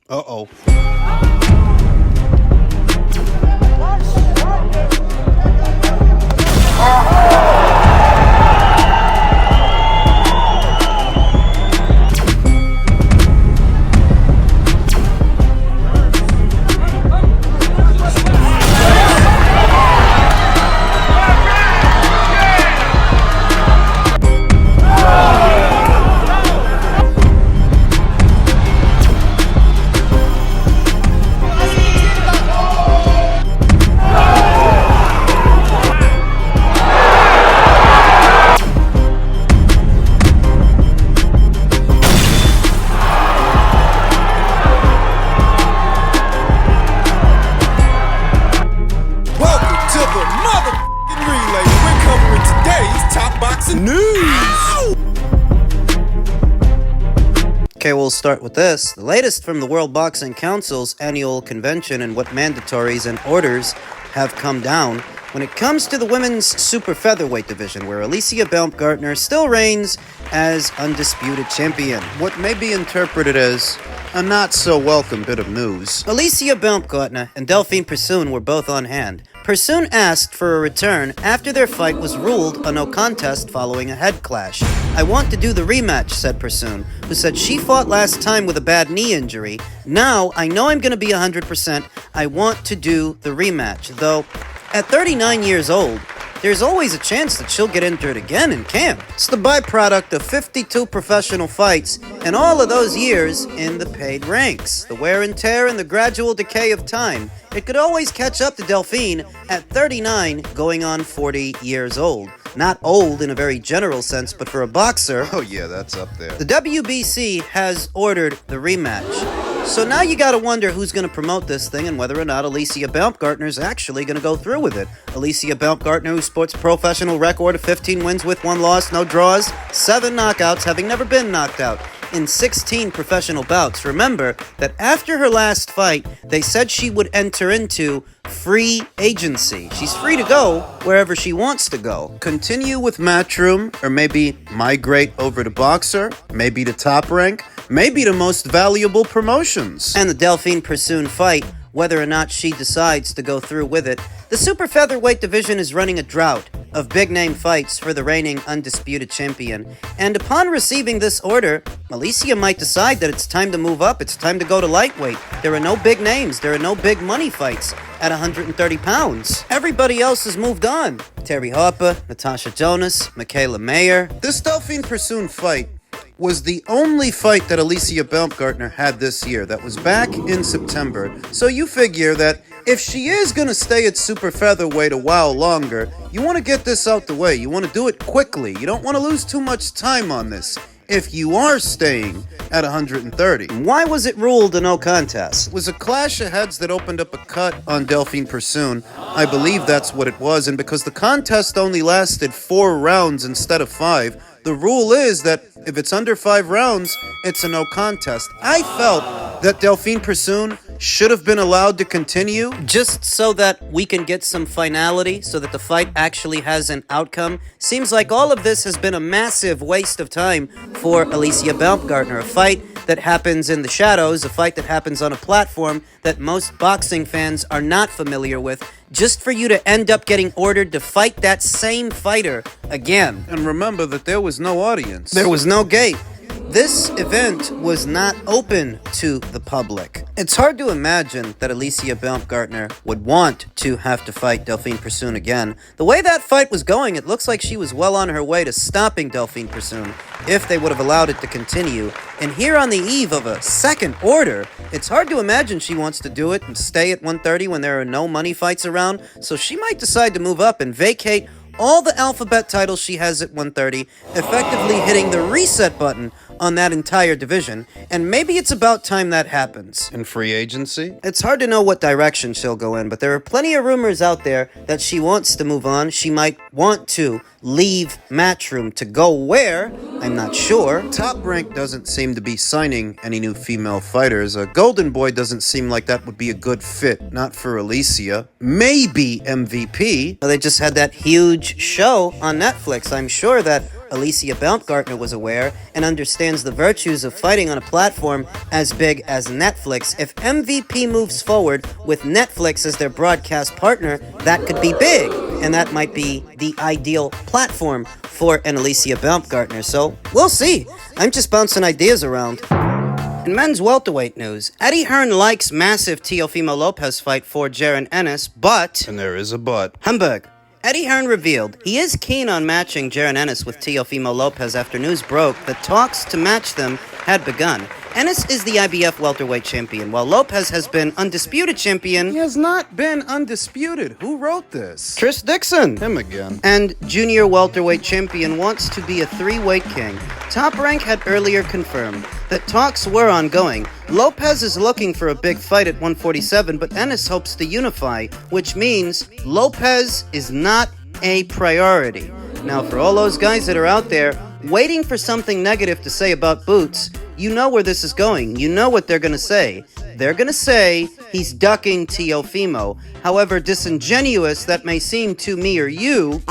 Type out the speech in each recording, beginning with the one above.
Uh-oh. Okay, we'll start with this. The latest from the World Boxing Council's annual convention and what mandatories and orders have come down when it comes to the women's super featherweight division, where Alicia Baumgardner still reigns as undisputed champion. What may be interpreted as a not-so-welcome bit of news. Alicia Baumgardner and Delphine Persoon were both on hand. Persoon asked for a return after their fight was ruled a no contest following a head clash. "I want to do the rematch," said Persoon, who said she fought last time with a bad knee injury. "Now, I know I'm going to be 100%. I want to do the rematch." Though, at 39 years old, there's always a chance that she'll get injured again in camp. It's the byproduct of 52 professional fights and all of those years in the paid ranks. The wear and tear and the gradual decay of time. It could always catch up to Delphine at 39, going on 40 years old. Not old in a very general sense, but for a boxer... Oh yeah, that's up there. The WBC has ordered the rematch. So now you gotta wonder who's gonna promote this thing and whether or not Alicia Baumgardner is actually gonna go through with it. Alicia Baumgardner, who sports a professional record of 15 wins with 1 loss, no draws, 7 knockouts, having never been knocked out in 16 professional bouts. Remember that after her last fight, they said she would enter into free agency. She's free to go wherever she wants to go. Continue with Matchroom, or maybe migrate over to Boxer, maybe to Top Rank, maybe to Most Valuable Promotions. And the Delphine Persoon fight, whether or not she decides to go through with it. The super featherweight division is running a drought of big-name fights for the reigning undisputed champion. And upon receiving this order, Alicia might decide that it's time to move up, it's time to go to lightweight. There are no big names, there are no big money fights at 130 pounds. Everybody else has moved on. Terry Harper, Natasha Jonas, Michaela Mayer. This Delphine Persoon fight was the only fight that Alicia Baumgardner had this year. That was back in September. So you figure that if she is going to stay at super featherweight a while longer, you want to get this out the way. You want to do it quickly. You don't want to lose too much time on this if you are staying at 130. Why was it ruled a no contest? It was a clash of heads that opened up a cut on Delphine Persoon. I believe that's what it was. And because the contest only lasted 4 rounds instead of 5, the rule is that if it's under 5 rounds, it's a no contest. I felt that Delphine Persoon should have been allowed to continue, just so that we can get some finality, so that the fight actually has an outcome. Seems like all of this has been a massive waste of time for Alicia Baumgardner. A fight that happens in the shadows, a fight that happens on a platform that most boxing fans are not familiar with, just for you to end up getting ordered to fight that same fighter again. And remember that there was no audience. There was no gate. This event was not open to the public. It's hard to imagine that Alicia Baumgardner would want to have to fight Delphine Persoon again. The way that fight was going, it looks like she was well on her way to stopping Delphine Persoon if they would have allowed it to continue. And here on the eve of a second order, it's hard to imagine she wants to do it and stay at 130 when there are no money fights around. So she might decide to move up and vacate all the alphabet titles she has at 130, effectively hitting the reset button on that entire division, and maybe it's about time that happens. In free agency? It's hard to know what direction she'll go in, but there are plenty of rumors out there that she wants to move on. She might want to leave Matchroom to go where? I'm not sure. Top Rank doesn't seem to be signing any new female fighters. Golden Boy doesn't seem like that would be a good fit. Not for Alicia. Maybe MVP. They just had that huge show on Netflix. I'm sure that Alicia Baumgardner was aware and understands the virtues of fighting on a platform as big as Netflix. If MVP moves forward with Netflix as their broadcast partner, that could be big, and that might be the ideal platform for an Alicia Baumgardner. So, we'll see. I'm just bouncing ideas around. In men's welterweight news, Eddie Hearn likes massive Teofimo Lopez fight for Jaron Ennis, but... And there is a but. Hamburg. Eddie Hearn revealed he is keen on matching Jaron Ennis with Teofimo Lopez after news broke that talks to match them had begun. Ennis is the IBF welterweight champion, while Lopez has been undisputed champion. He has not been undisputed. Who wrote this? Tris Dixon. Him again. And junior welterweight champion wants to be a three-weight king. Top Rank had earlier confirmed that talks were ongoing. Lopez is looking for a big fight at 147, but Ennis hopes to unify, which means Lopez is not a priority. Now, for all those guys that are out there waiting for something negative to say about Boots, you know where this is going. You know what they're going to say. They're going to say he's ducking Teofimo. However disingenuous that may seem to me or you,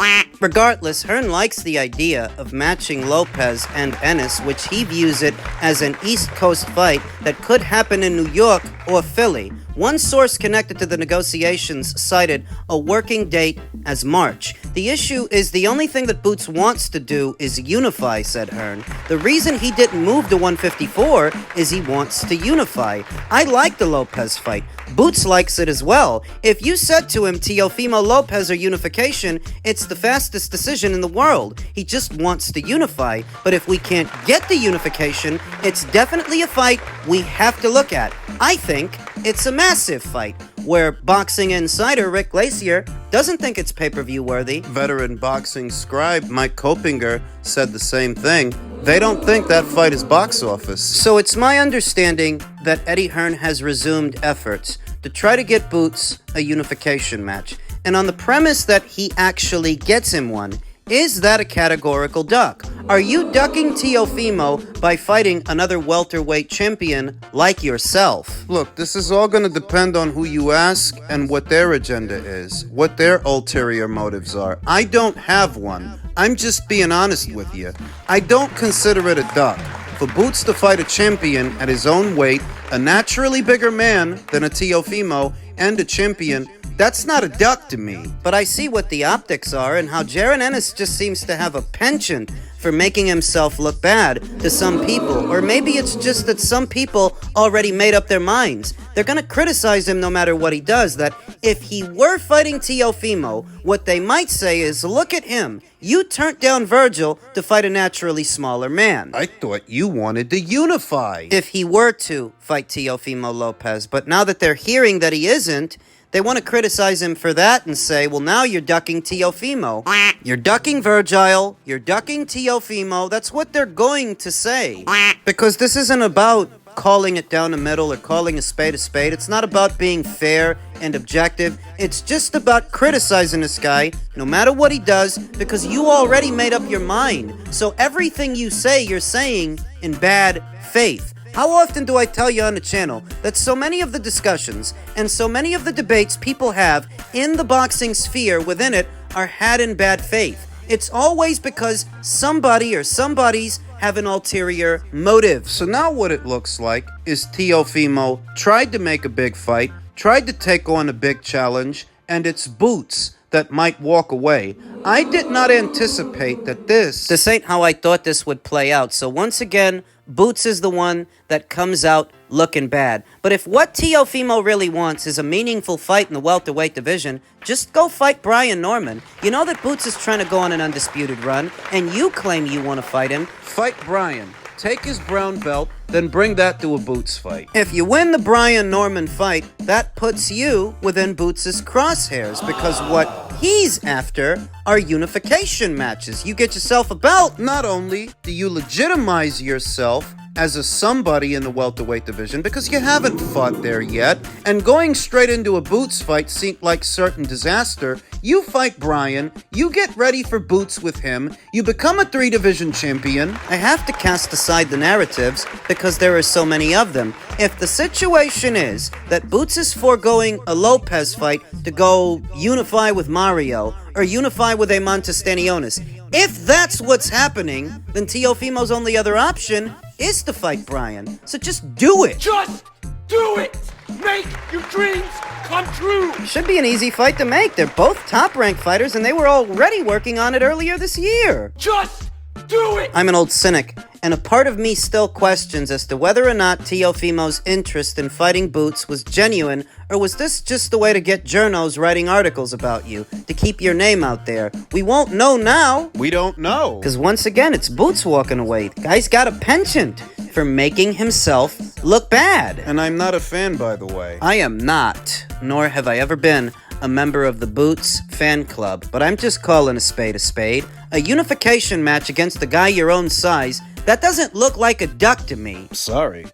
regardless, Hearn likes the idea of matching Lopez and Ennis, which he views it as an East Coast fight that could happen in New York or Philly. One source connected to the negotiations cited a working date as March. The issue is the only thing that Boots wants to do is unify, said Hearn. The reason he didn't move to 154 is he wants to unify. I like the Lopez fight. Boots likes it as well. If you said to him Teofimo Lopez or unification, it's the fastest decision in the world. He just wants to unify. But if we can't get the unification, it's definitely a fight we have to look at. I think it's a massive fight, where boxing insider Rick Glacier doesn't think it's pay-per-view worthy. Veteran boxing scribe Mike Kopinger said the same thing. They don't think that fight is box office. So it's my understanding that Eddie Hearn has resumed efforts to try to get Boots a unification match. And on the premise that he actually gets him one, is that a categorical duck? Are you ducking Teofimo by fighting another welterweight champion like yourself? Look, this is all going to depend on who you ask and what their agenda is, what their ulterior motives are. I don't have one. I'm just being honest with you. I don't consider it a duck. For Boots to fight a champion at his own weight, a naturally bigger man than a Teofimo, and a champion, that's not a duck to me. But I see what the optics are and how Jaron Ennis just seems to have a penchant for making himself look bad to some people. Or maybe it's just that some people already made up their minds. They're going to criticize him no matter what he does, that if he were fighting Teofimo, what they might say is, look at him. You turned down Virgil to fight a naturally smaller man. I thought you wanted to unify. If he were to fight Teofimo Lopez, but now that they're hearing that he isn't, they want to criticize him for that and say, well, now you're ducking Teofimo. You're ducking Virgil. You're ducking Teofimo. That's what they're going to say. Because this isn't about calling it down the middle or calling a spade a spade. It's not about being fair and objective. It's just about criticizing this guy, no matter what he does, because you already made up your mind. So everything you say, you're saying in bad faith. How often do I tell you on the channel that so many of the discussions and so many of the debates people have in the boxing sphere within it are had in bad faith? It's always because somebody or somebodies have an ulterior motive. So now what it looks like is Teofimo tried to make a big fight, tried to take on a big challenge, and it's Boots that might walk away. I did not anticipate that This ain't how I thought this would play out. So once again, Boots is the one that comes out looking bad. But if what Teofimo really wants is a meaningful fight in the welterweight division, just go fight Brian Norman. You know that Boots is trying to go on an undisputed run, and you claim you want to fight him. Fight Brian. Take his brown belt, then bring that to a Boots fight. If you win the Brian Norman fight, that puts you within Boots' crosshairs, because what he's after are unification matches. You get yourself a belt. Not only do you legitimize yourself as a somebody in the welterweight division, because you haven't fought there yet, and going straight into a Boots fight seemed like certain disaster. You fight Brian, you get ready for Boots with him, you become a 3-division champion. I have to cast aside the narratives because there are so many of them. If the situation is that Boots is foregoing a Lopez fight to go unify with Mario, or unify with a Montestanionis, If that's what's happening, then Teofimo's only other option is to fight Brian. So just do it. Just do it! Make your dreams come true! Should be an easy fight to make. They're both top-ranked fighters, and they were already working on it earlier this year. Just do it! I'm an old cynic, and a part of me still questions as to whether or not Teofimo's interest in fighting Boots was genuine, or was this just a way to get journos writing articles about you, to keep your name out there? We won't know now. We don't know. Because once again, it's Boots walking away. The guy's got a penchant for making himself look bad. And I'm not a fan, by the way. I am not, nor have I ever been, a member of the Boots fan club, but I'm just calling a spade a spade. A unification match against a guy your own size, that doesn't look like a duck to me. Sorry.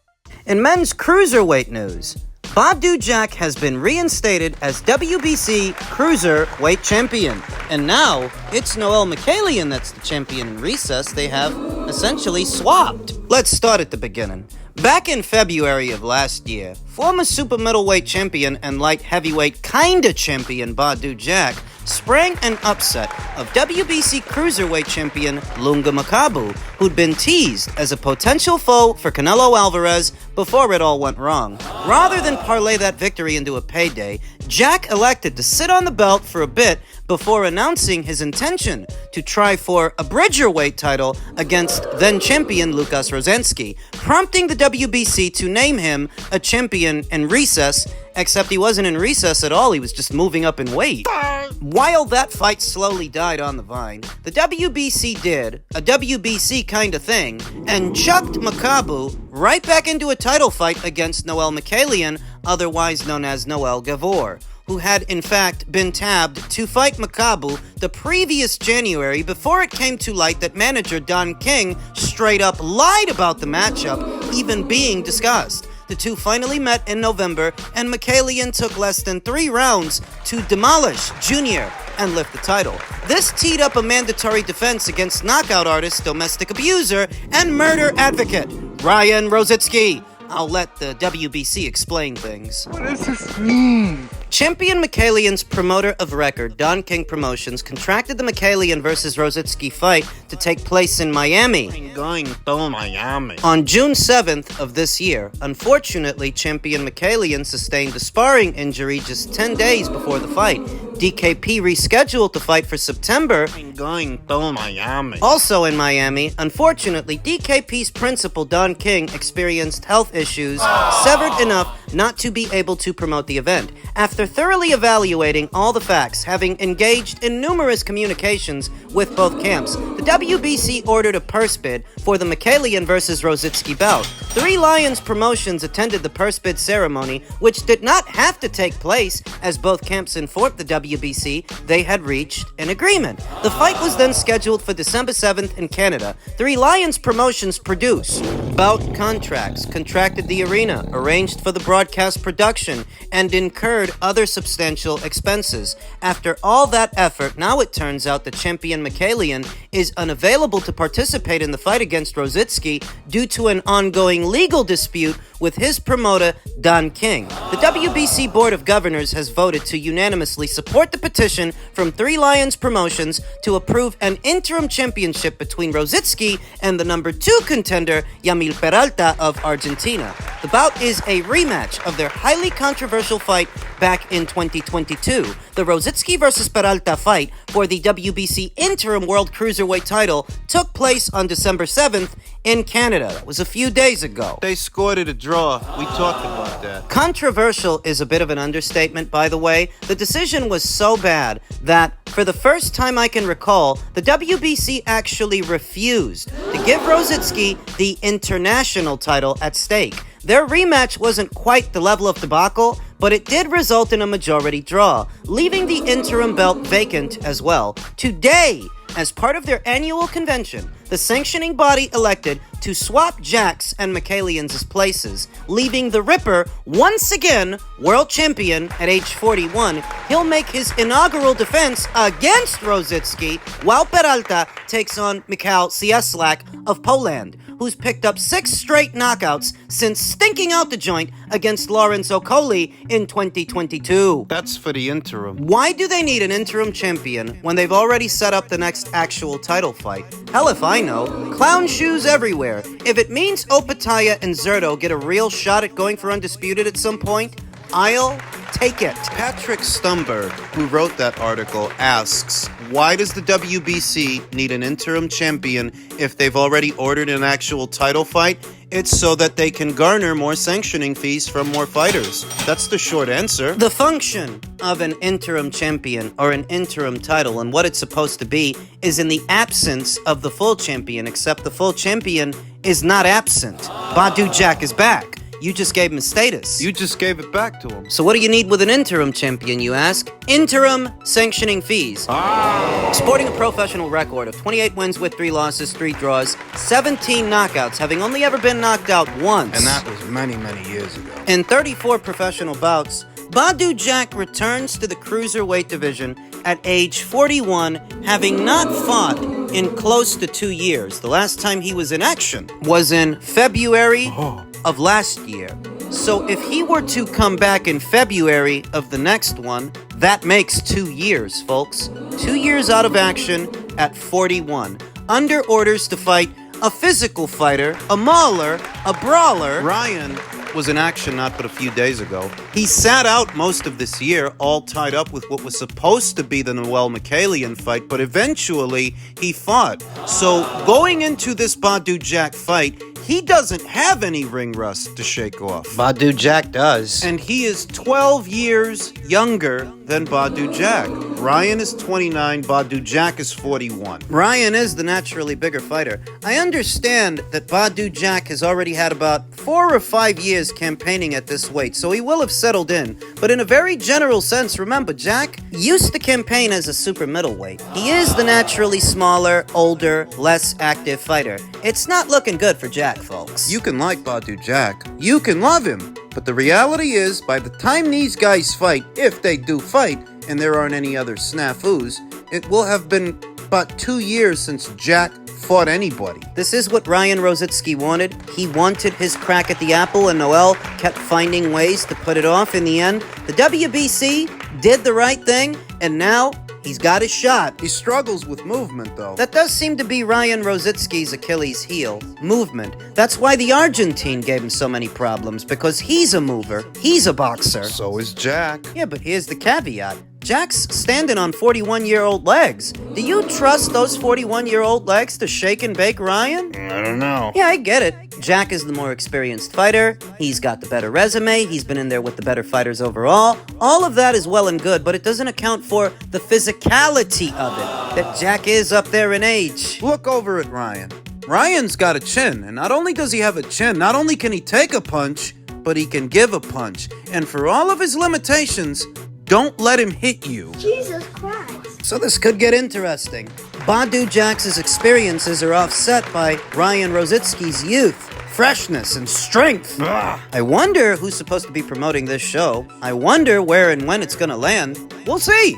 In men's cruiserweight news, Badu Jack has been reinstated as WBC Cruiserweight Champion. And now, it's Noel Mikhailian that's the champion in recess. They have essentially swapped. Let's start at the beginning. Back in February of last year, former super middleweight champion and light heavyweight kinda champion Badu Jack sprang an upset of WBC Cruiserweight champion Lunga Makabu, who'd been teased as a potential foe for Canelo Alvarez before it all went wrong. Rather than parlay that victory into a payday, Jack elected to sit on the belt for a bit before announcing his intention to try for a Bridgerweight title against then-champion Lukas Rozicki, prompting the WBC to name him a champion in recess, except he wasn't in recess at all, he was just moving up in weight. While that fight slowly died on the vine, the WBC did a WBC kind of thing and chucked Makabu right back into a title fight against Noel Mikhailian, otherwise known as Noel Gavor, who had in fact been tabbed to fight Makabu the previous January before it came to light that manager Don King straight up lied about the matchup even being discussed. The two finally met in November, and Mikhailian took less than 3 rounds to demolish Junior and lift the title. This teed up a mandatory defense against knockout artist, domestic abuser, and murder advocate Ryan Rozicki. I'll let the WBC explain things. What does this mean? Champion Mikhailian's promoter of record, Don King Promotions, contracted the Mikhailian vs. Rozicki fight to take place in Miami. I'm going to Miami. On June 7th of this year. Unfortunately, champion Mikhailian sustained a sparring injury just 10 days before the fight. DKP rescheduled the fight for September. I'm going to Miami. Also in Miami, unfortunately, DKP's principal, Don King, experienced health issues, severed enough not to be able to promote the event. After thoroughly evaluating all the facts, having engaged in numerous communications with both camps, the WBC ordered a purse bid for the Mikhailian vs. Rozicki bout. 3 Lions Promotions attended the purse bid ceremony, which did not have to take place, as both camps informed the WBC they had reached an agreement. The fight was then scheduled for December 7th in Canada. 3 Lions Promotions produced bout contracts, contracted the arena, arranged for the broadcast production, and incurred other substantial expenses. After all that effort, now it turns out that champion Mikhailian is unavailable to participate in the fight against Rozicki due to an ongoing legal dispute with his promoter, Don King. The WBC Board of Governors has voted to unanimously support the petition from 3 Lions Promotions to approve an interim championship between Rozicki and the number 2 contender, Yamil Peralta of Argentina. The bout is a rematch of their highly controversial fight back in 2022. The Rozicki vs. Peralta fight for the WBC Interim World Cruiserweight title took place on December 7th in Canada. That was a few days ago. They scored it a draw. We talked about that. Controversial is a bit of an understatement, by the way. The decision was so bad that, for the first time I can recall, the WBC actually refused to give Rozicki the international title at stake. Their rematch wasn't quite the level of debacle, but it did result in a majority draw, leaving the interim belt vacant as well. Today, as part of their annual convention, the sanctioning body elected to swap Jack's and Mikhailian's places, leaving the Ripper once again world champion at age 41. He'll make his inaugural defense against Rozicki, while Peralta takes on Michał Cieslak of Poland, who's picked up 6 straight knockouts since stinking out the joint against Lawrence Okolie in 2022. That's for the interim. Why do they need an interim champion when they've already set up the next actual title fight? Hell if I know. Clown shoes everywhere. If it means Opataya and Zerto get a real shot at going for undisputed at some point, I'll take it. Patrick Stumberg, who wrote that article, asks, why does the WBC need an interim champion if they've already ordered an actual title fight? It's so that they can garner more sanctioning fees from more fighters. That's the short answer. The function of an interim champion or an interim title and what it's supposed to be is in the absence of the full champion, except the full champion is not absent. Badu Jack is back. You just gave him a status. You just gave it back to him. So what do you need with an interim champion, you ask? Interim sanctioning fees. Sporting a professional record of 28 wins with 3 losses, 3 draws, 17 knockouts, having only ever been knocked out once. And that was many, many years ago. In 34 professional bouts, Badu Jack returns to the cruiserweight division at age 41, having not fought in close to 2 years. The last time he was in action was in February of last year. So if he were to come back in February of the next one, that makes 2 years, folks. 2 years out of action at 41. Under orders to fight a physical fighter, a mauler, a brawler. Ryan was in action not but a few days ago. He sat out most of this year, all tied up with what was supposed to be the Noel Mikhailian fight, but eventually he fought. So going into this Badu Jack fight, he doesn't have any ring rust to shake off. Badu Jack does. And he is 12 years younger than Badu Jack. Ryan is 29, Badu Jack is 41. Ryan is the naturally bigger fighter. I understand that Badu Jack has already had about 4 or 5 years campaigning at this weight, so he will have settled in. But in a very general sense, remember, Jack used to campaign as a super middleweight. He is the naturally smaller, older, less active fighter. It's not looking good for Jack, folks. You can like Badu Jack, you can love him, but the reality is, by the time these guys fight, if they do fight, and there aren't any other snafus, it will have been about 2 years since Jack fought anybody. This is what Ryan Rozicki wanted. He wanted his crack at the apple, and Noel kept finding ways to put it off in the end. The WBC did the right thing, and now he's got his shot. He struggles with movement, though. That does seem to be Ryan Rozicki's Achilles heel, movement. That's why the Argentine gave him so many problems, because he's a mover, he's a boxer. So is Jack. Yeah, but here's the caveat. Jack's standing on 41-year-old legs. Do you trust those 41-year-old legs to shake and bake Ryan? I don't know. Yeah, I get it. Jack is the more experienced fighter. He's got the better resume. He's been in there with the better fighters overall. All of that is well and good, but it doesn't account for the physicality of it, that Jack is up there in age. Look over at Ryan. Ryan's got a chin, and not only does he have a chin, not only can he take a punch, but he can give a punch. And for all of his limitations, don't let him hit you. Jesus Christ. So this could get interesting. Badu Jack's experiences are offset by Ryan Rozicki's youth, freshness, and strength. I wonder who's supposed to be promoting this show. I wonder where and when it's gonna land. We'll see.